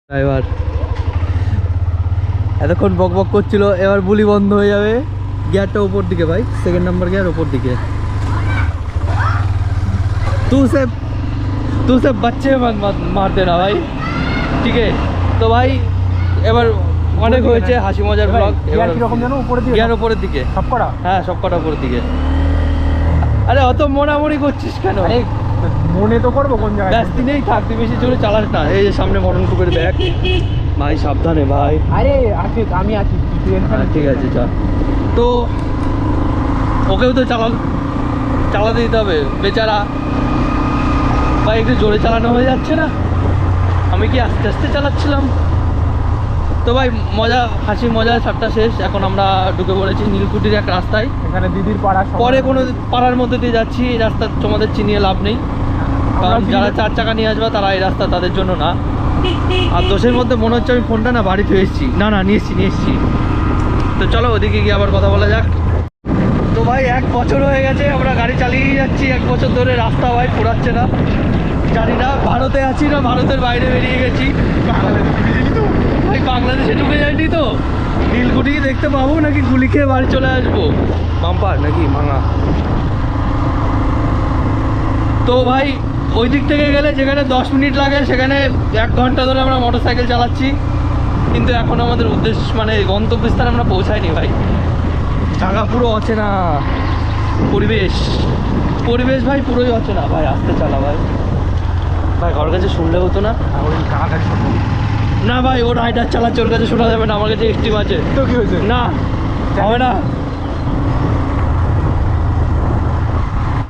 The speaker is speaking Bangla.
ড্রাইভার এতক্ষণ বক বক করছিল, এবার বুলি বন্ধ হয়ে যাবে। গিয়ারটা উপর দিকে ভাই, সেকেন্ড নাম্বার গিয়ার উপর দিকে। तू से बच्चे मार देना भाई, ঠিক আছে? তো ভাই এবার অনেক হয়েছে হাসি মজার ব্লগ। গিয়ার কি রকম জানো? উপরের দিকে, গিয়ার উপরের দিকে সব করা। হ্যাঁ সব কটা উপরের দিকে। আরে অত মোড়ামুড়ি করছিস কেন? আরে মনে তো করবো কোন জায়গায়। ব্যস্ত নেই, থাকতে বেশি চলে চালাস না। এই যে সামনে মটন কুপের ব্যাগ ভাই, সাবধানে ভাই। আরে আছি, আমি আছি। ঠিক আছে চল। তো ওকেও তো চালাতে দিতে হবে বেচারা ভাই, একটু জোরে চালানো হয়ে যাচ্ছে না? আমি কি আস্তে আস্তে চালাচ্ছিলাম। তো ভাই মজা, হাসি মজা সবটা শেষ। এখন আমরা ঢুকে পড়েছি নীলকুঠির এক রাস্তায়। এখানে দিদির পাড়া, পরে কোনো পাড়ার মধ্যে দিয়ে যাচ্ছি। এই রাস্তা তোমাদের চিনিয়ে লাভ নেই, কারণ যারা 4 চাকা নিয়ে আসবে তারা এই রাস্তা তাদের জন্য না। আর দোষের মধ্যে মনে হচ্ছে আমি ফোনটা না বাড়িতে এসেছি। না নিয়ে এসেছি। তো চলো ওদিকে গিয়ে আবার কথা বলা যাক। তো ভাই 1 বছর হয়ে গেছে আমরা গাড়ি চালিয়ে যাচ্ছি। 1 বছর ধরে রাস্তা ভাই পুরাচ্ছে না। জানি না ভারতে আছি না ভারতের বাইরে বেরিয়ে গেছি। ভাই বাংলাদেশে ঢুকে যায়নি তো? নীলকুঠি দেখতে পাবো নাকি গুলি খেয়ে বাড়ি চলে আসবো? বাম্পার নাকি ভাঙা? তো ভাই ওই দিক থেকে গেলে যেখানে 10 মিনিট লাগে সেখানে 1 ঘন্টা ধরে আমরা মোটর সাইকেল চালাচ্ছি। কিন্তু এখন আমাদের উদ্দেশ্য মানে গন্তব্যস্থানে আমরা পৌঁছাইনি ভাই। জায়গা পুরো অচেনা, পরিবেশ ভাই পুরোই অচেনা ভাই। আস্তে চালা ভাই। ভাই ঘর কাছে শুনলে হতো না? না ভাই, ও রাইডার চালাচ্ছে, ওর কাছে শোনা যাবে না। আমার কাছে স্ট্রিম আছে। তো কি হয়েছে? না হবে না।